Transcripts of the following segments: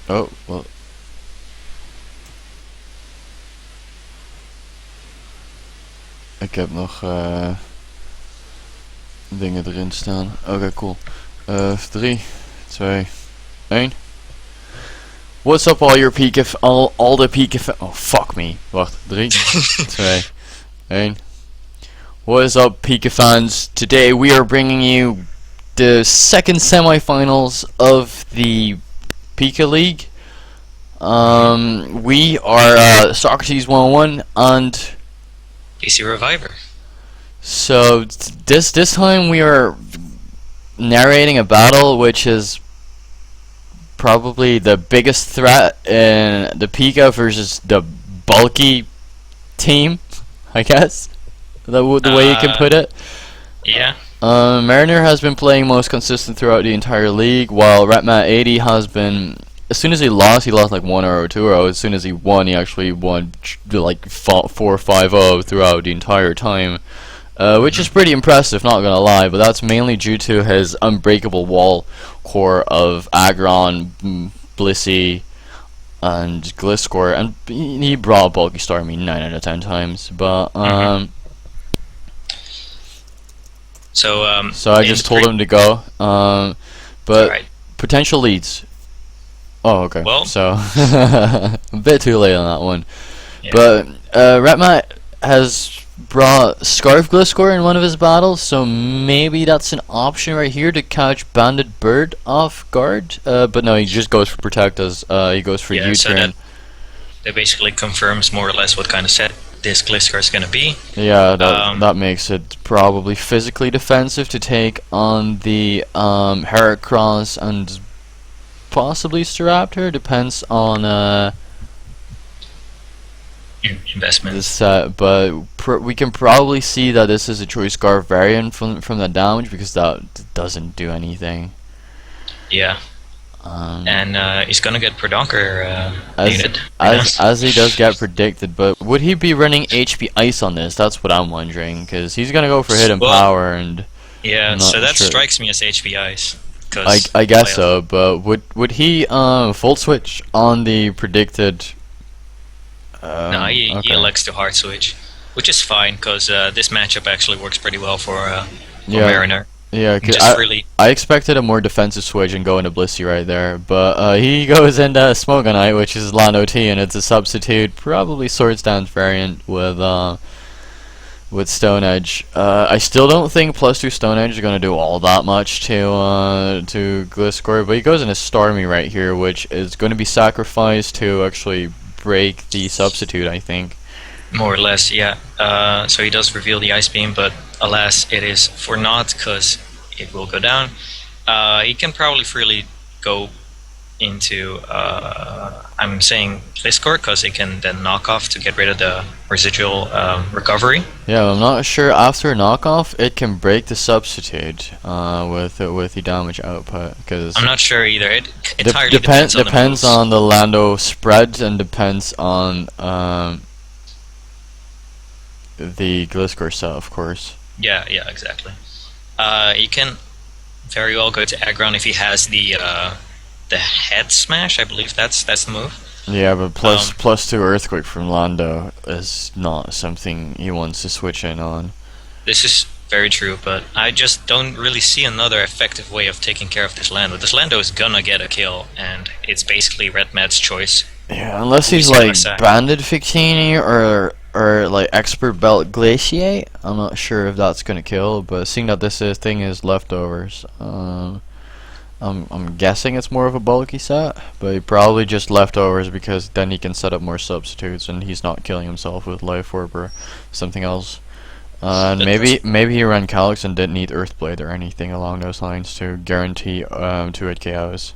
Oh, well. Ik heb nog dingen erin staan. Oké, cool. 3, 2, 1. What's up all your PICA all the PICA oh fuck me. Wacht, 3, 2, 1. What is up PICA fans? Today we are bringing you the second semifinals of the PICA League. We are Socrates 101 and PC Reviver. So this time we are narrating a battle which is probably the biggest threat in the PICA versus the bulky team, I guess. The way you can put it. Yeah. Mariner has been playing most consistent throughout the entire league, while Retmat80 has been. As soon as he lost like 1-0 or 2-0. As soon as he won, he actually won like 4-5-0 throughout the entire time, which is pretty impressive, not gonna lie. But that's mainly due to his unbreakable wall core of Agron, Blissey, and Gliscor, and he brought Bulky Star me 9 out of 10 times. But So I just told him to go. But right. Potential leads. Oh, okay. Well, so a bit too late on that one. Yeah. But Retmat has brought Scarf Gliscor in one of his battles, so maybe that's an option right here to catch Banded Bird off guard. But no, he just goes for Protect as he goes for U-turn. So that basically confirms more or less what kind of set this Gliscor is going to be. Yeah, that makes it probably physically defensive to take on the Heracross and possibly Staraptor. Depends on investment. the set, but we can probably see that this is a Choice Scarf variant from that damage, because that doesn't do anything. Yeah. And he's gonna get Predonker needed. As he does get predicted, but would he be running HP Ice on this? That's what I'm wondering, because he's gonna go for Hidden Power, and yeah, so that sure. strikes me as HP Ice. I guess so, but would he full switch on the predicted? No, he elects to hard switch, which is fine, because this matchup actually works pretty well for Mariner. Yeah, cause I expected a more defensive switch and go into Blissey right there, but he goes into Smogonite, which is Lando T, and it's a substitute, probably Swords Dance variant with Stone Edge. I still don't think +2 Stone Edge is going to do all that much to Gliscor, but he goes into Starmie right here, which is going to be sacrificed to actually break the substitute, I think. More or less, yeah. So he does reveal the Ice Beam, but alas, it is for naught, because it will go down. He can probably freely go into, I'm saying Gliscor, because he can then knock off to get rid of the residual recovery. Yeah, I'm not sure after knockoff it can break the substitute with the damage output, because I'm not sure either. It entirely depends on the Lando spread, and depends on the Gliscor set, of course. Yeah, exactly. He can very well go to Aggron if he has the head smash. I believe that's the move. Yeah, but +2 Earthquake from Lando is not something he wants to switch in on. This is very true, but I just don't really see another effective way of taking care of this Lando. This Lando is gonna get a kill, and it's basically Retmat's choice. Yeah, unless he's like Banded Victini or like Expert Belt Glaciate. I'm not sure if that's gonna kill, but seeing that this thing is leftovers, I'm guessing it's more of a bulky set, but probably just leftovers, because then he can set up more substitutes and he's not killing himself with Life Orb or something else. And maybe he ran Calyx and didn't need Earthblade or anything along those lines to guarantee 2-hit KOs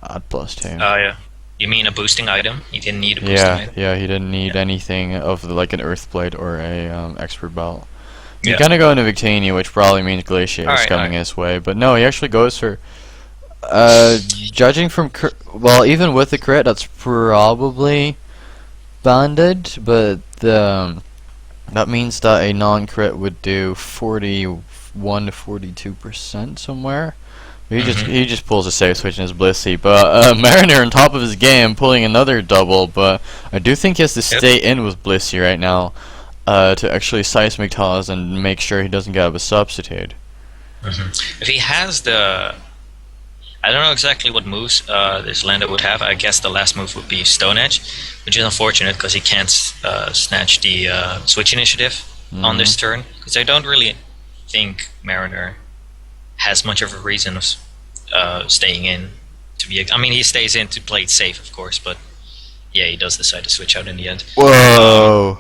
at +2. Oh yeah. You mean a boosting item? He didn't need a boosting item? Yeah, he didn't need anything of like an Earthblade or a Expert Belt. He's Yeah. gonna go into Victini, which probably means Glaciate is coming his way, but no, he actually goes for judging from well, even with the crit, that's probably banded, but that means that a non-crit would do 41 to 42% somewhere. He just pulls a safe switch and is blissy. But Mariner on top of his game, pulling another double. But I do think he has to stay in with blissy right now to actually seismic toss and make sure he doesn't get up a substitute. If he has the, I don't know exactly what moves this lander would have. I guess the last move would be Stone Edge, which is unfortunate because he can't snatch the switch initiative on this turn. Because I don't really think Mariner has much of a reason of staying in to be. I mean, he stays in to play it safe, of course, but yeah, he does decide to switch out in the end. Whoa!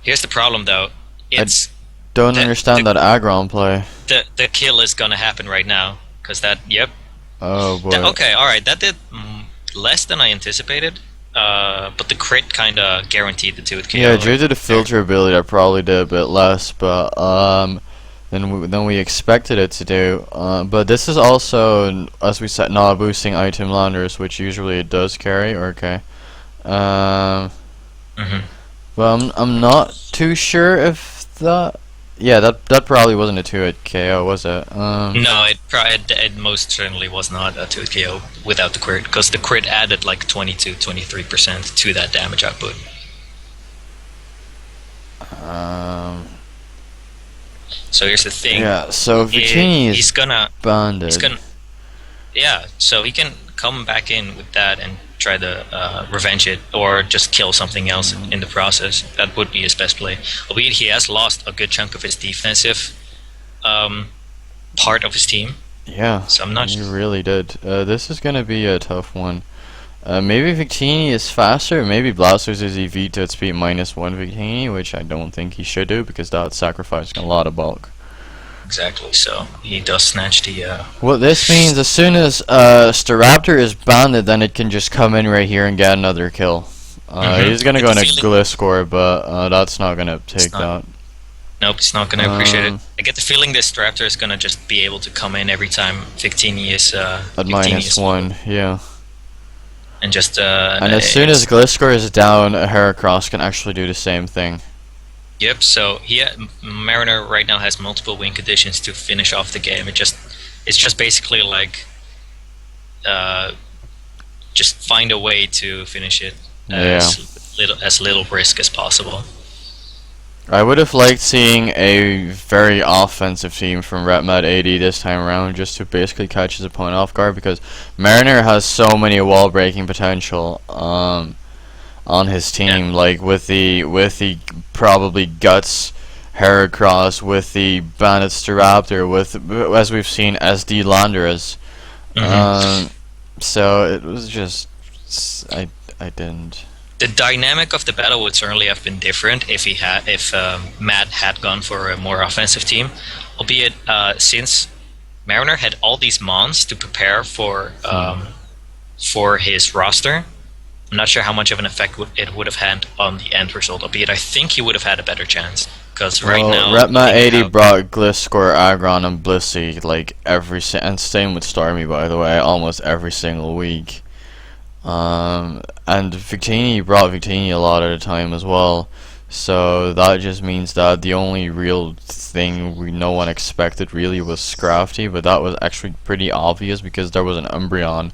Here's the problem, though. It's don't understand that aggron play. The kill is gonna happen right now because that. Yep. Oh boy. Okay, all right. That did less than I anticipated. But the crit kind of guaranteed the 2-hit KO. Yeah, due to the filter ability, I probably did a bit less, but than we expected it to do. But this is also, as we said, not boosting item landers, which usually it does carry. Okay. But I'm not too sure if that. Yeah, that probably wasn't a 2-hit KO, was it? No, it most certainly was not a 2-hit KO without the crit, because the crit added like 22-23% to that damage output. So here's the thing. Yeah, so Victini is banded. Yeah, so he can come back in with that and try to revenge it, or just kill something else in the process. That would be his best play. Albeit he has lost a good chunk of his defensive part of his team. Yeah, so I'm not. He really did. This is gonna be a tough one. Maybe Victini is faster. Maybe Blasters is EV to its speed -1 Victini, which I don't think he should do because that's sacrificing a lot of bulk. Exactly, so he does snatch the... What this means, as soon as Staraptor is banded, then it can just come in right here and get another kill. He's gonna go in a glyph score, but that's not gonna take that. Nope, it's not gonna appreciate it. I get the feeling this Staraptor is gonna just be able to come in every time Victini is... at -1, yeah. And just... and as soon as glyph score is down, a Heracross can actually do the same thing. Yep, so Mariner right now has multiple win conditions to finish off the game. It's just basically like just find a way to finish it as little risk as possible. I would have liked seeing a very offensive team from RepMat80 this time around, just to basically catch his opponent off guard, because Mariner has so many wall breaking potential on his team, like with the probably Guts Heracross, with the Bandit Staraptor, with, as we've seen, SD Landers. So it was just I didn't. The dynamic of the battle would certainly have been different if Matt had gone for a more offensive team, albeit since Mariner had all these mons to prepare for his roster. I'm not sure how much of an effect it would have had on the end result, albeit I think he would have had a better chance. Because right now, RepMat80 brought Glyph Score, Aggron, and Blissey like and same with Starmie, by the way, almost every single week. And Victini brought Victini a lot at a time as well. So that just means that the only real thing no one expected really was Scrafty, but that was actually pretty obvious because there was an Umbreon,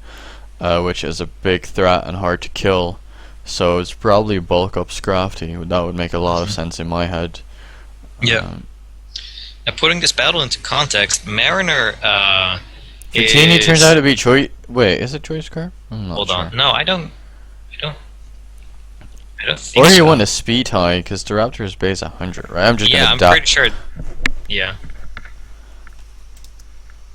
which is a big threat and hard to kill. So it's probably bulk up Scrafty. That would make a lot of sense in my head. Yeah. Now putting this battle into context, Mariner Victini turns out to be Choice. Wait, is it Choice Scarf? Hold on. No, I don't think or you so. want a speed high because the Raptor is base 100, right? I'm just I'm pretty sure. Yeah.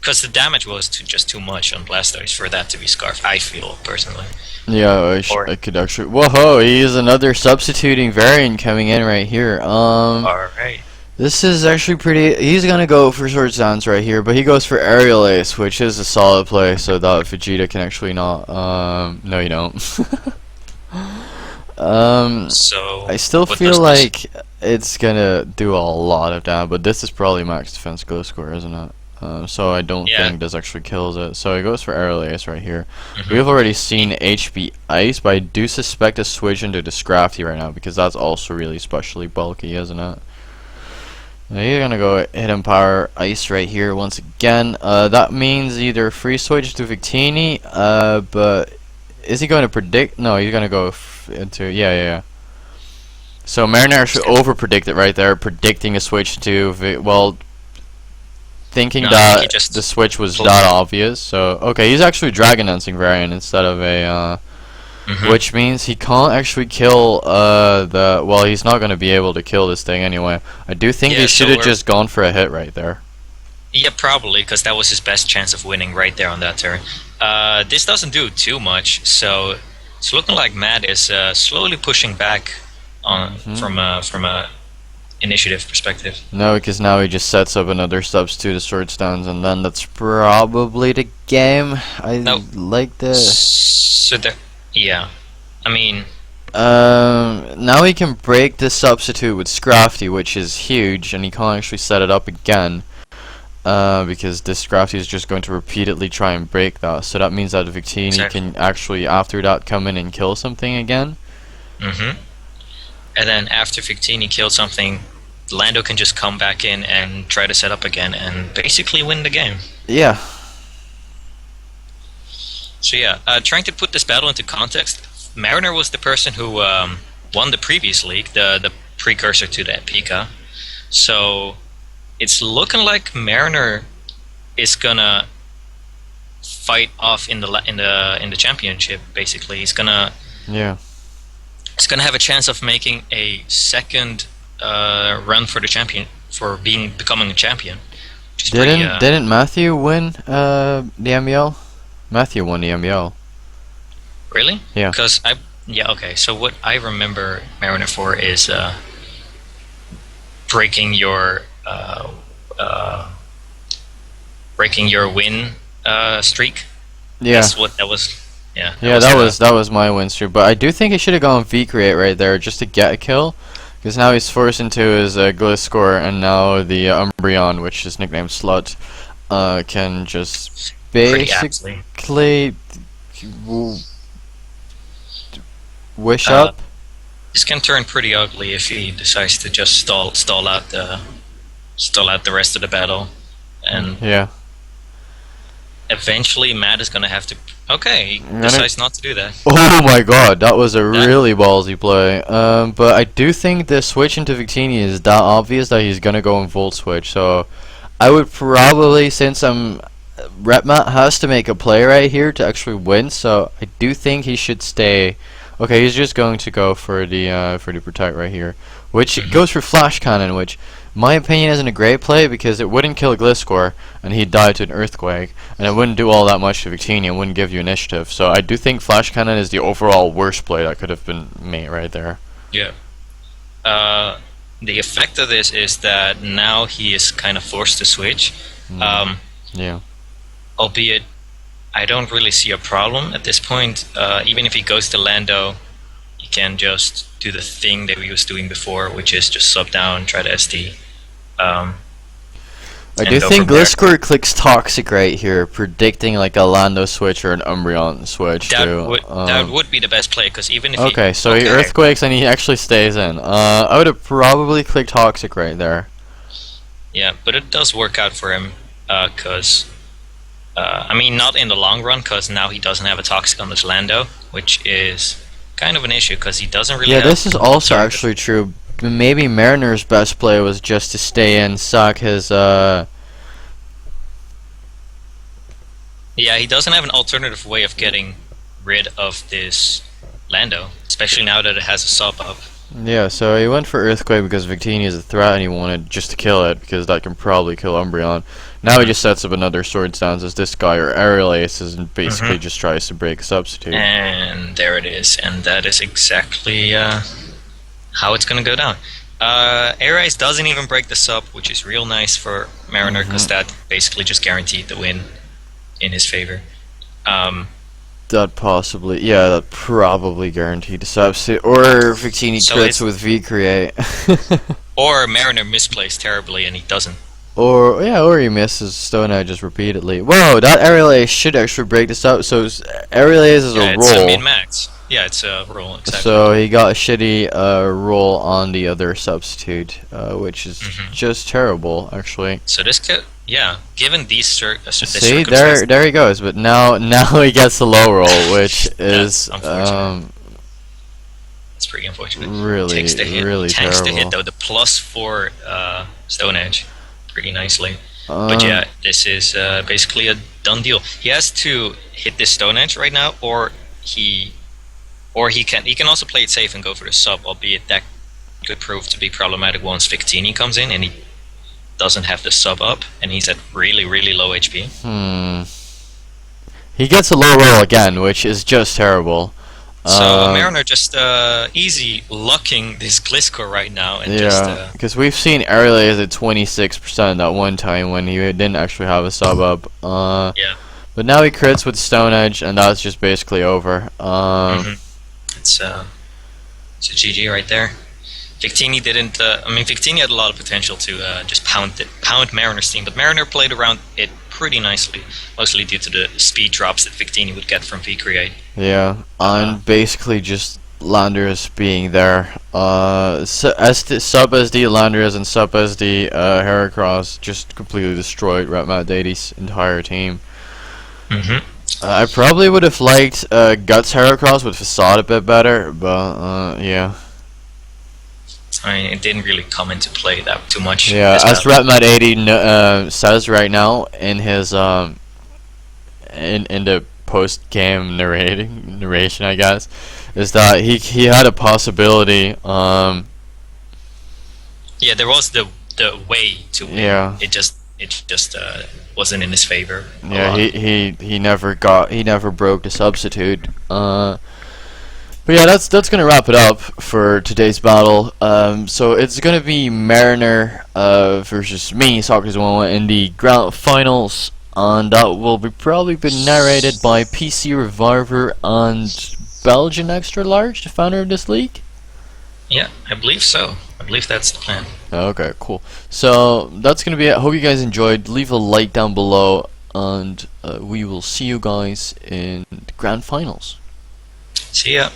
Because the damage was just too much on Blastoise for that to be Scarf, I feel, personally. Yeah, I could actually... Whoa, he is another substituting variant coming in right here. Alright. This is actually pretty... He's gonna go for Swords Dance right here, but he goes for Aerial Ace, which is a solid play, so that Vegeta can actually not... no, you don't. So... I still feel like it's gonna do a lot of damage, but this is probably max defense glow score, isn't it? So I don't think this actually kills it. So he goes for Aerial Ace right here. We've already seen HP Ice, but I do suspect a switch into the Scrafty right now because that's also really specially bulky, isn't it? He's gonna go hidden power ice right here once again. That means either free switch to Victini, but is he going to predict? No, he's gonna go into yeah. So Mariner should over predict it right there, predicting a switch to well, thinking No, I think he that just the switch was pulled that it. obvious. So okay, he's actually Dragon Dancing variant instead of a which means he can't actually kill well, he's not going to be able to kill this thing anyway. I do think Yeah, he so should have we're- just gone for a hit right there. Yeah, probably, because that was his best chance of winning right there on that turn. This doesn't do too much, so it's looking like Matt is slowly pushing back on from a initiative perspective. No, because now he just sets up another substitute of sword stones, and then that's probably the game. I No. like the So there, yeah, I mean, now he can break the substitute with Scrafty, which is huge, and he can't actually set it up again. Because this Scrafty is just going to repeatedly try and break that. So that means that Victini Exactly. can actually, after that, come in and kill something again. and then after Victini killed something, Lando can just come back in and try to set up again and basically win the game. Yeah. So yeah, trying to put this battle into context, Mariner was the person who won the previous league, the precursor to that PICA. So it's looking like Mariner is gonna fight off in the championship. Basically, he's gonna have a chance of making a second run for the becoming a champion. Which is Didn't Matthew win the MBL? Matthew won the MBL. Really? Yeah. Because okay. So what I remember Mariner for is breaking your win streak. Yeah. That's what that was. Yeah. Yeah, that was my win streak. But I do think he should have gone V-Create right there just to get a kill. Because now he's forced into his Gliscor, and now the Umbreon, which is nicknamed Slut, can just pretty aptly. basically wish up. This can turn pretty ugly if he decides to just stall out the rest of the battle, and Yeah. eventually Matt is gonna have to. Okay, he decides not to do that. Oh my god, that was a really ballsy play. But I do think the switch into Victini is that obvious that he's gonna go in Volt Switch. So I would probably, since Repmat has to make a play right here to actually win. So I do think he should stay. Okay, he's just going to go for the protect right here, which goes for Flash Cannon, which, my opinion, isn't a great play because it wouldn't kill Gliscor and he'd die to an Earthquake, and it wouldn't do all that much to Victini. It wouldn't give you initiative. So I do think Flash Cannon is the overall worst play that could have been made right there. Yeah. The effect of this is that now he is kind of forced to switch. Yeah. Albeit, I don't really see a problem at this point. Even if he goes to Lando, he can just do the thing that he was doing before, which is just sub down, try to SD. I do think Gliscor clicks Toxic right here, predicting like a Lando switch or an Umbreon switch too. That would be the best play, because even if he Earthquakes and he actually stays in. I would have probably clicked Toxic right there. Yeah, but it does work out for him, because I mean, not in the long run, because now he doesn't have a Toxic on this Lando, which is kind of an issue, because he doesn't really have this is also actually true. Maybe Mariner's best play was just to stay in, suck his, Yeah, he doesn't have an alternative way of getting rid of this Lando, especially now that it has a sub up. Yeah, so he went for Earthquake because Victini is a threat and he wanted just to kill it because that can probably kill Umbreon. Now he just sets up another Sword Stance as this guy or Aerial Aces and basically just tries to break a substitute. And there it is, and that is exactly how it's gonna go down. Air Ice doesn't even break the sub, which is real nice for Mariner, because that basically just guaranteed the win in his favor. That probably guaranteed a substitute, or Victini crits with V-Create. Or Mariner misplays terribly and he doesn't. or he misses Stone Edges repeatedly. Whoa, that aerial ace should actually break this up. So aerial ace is Yeah, a it's a roll. min-max. Yeah, it's a roll, exactly. So he got a shitty roll on the other substitute, which is just terrible, actually. So this could, yeah, given these See, there he goes. But now he gets the low roll, which is unfortunate. It's pretty unfortunate. really, Takes the hit. really Tanks the terrible. hit though. The +4 Stone Edge, pretty nicely. But yeah, this is basically a done deal. He has to hit this Stone Edge right now, or he can also play it safe and go for the sub, albeit that could prove to be problematic once Victini comes in and he doesn't have the sub up and he's at really, really low HP. He gets a low roll again, which is just terrible. So Mariner just easy lucking this Gliscor right now, and yeah, because we've seen aerial ace at 26% at one time when he didn't actually have a sub up. Yeah. But now he crits with Stone Edge, and that's just basically over. It's a GG right there. Victini didn't. I mean, Victini had a lot of potential to just pound Mariner's team, but Mariner played around it pretty nicely, mostly due to the speed drops that Victini would get from V-Create. Yeah, and basically just Landers being there. Sub SD Landers and Sub SD Heracross just completely destroyed Red Matt Daity's entire team. I probably would have liked Guts Heracross with Facade a bit better, but yeah. I mean, it didn't really come into play that too much. Yeah, as Redmat80 says right now in his in the post-game narration, I guess, is that he had a possibility. Yeah, there was the way to win. Yeah. It just wasn't in his favor. Yeah, he never broke the substitute. But yeah, that's gonna wrap it up for today's battle. So it's gonna be Mariner versus me, Socrates11, in the grand finals, and that will probably be narrated by PC Reviver and Belgian Extra Large, the founder of this league. Yeah, I believe so. I believe that's the plan. Okay, cool. So that's gonna be it. Hope you guys enjoyed. Leave a like down below, and we will see you guys in the grand finals. See ya.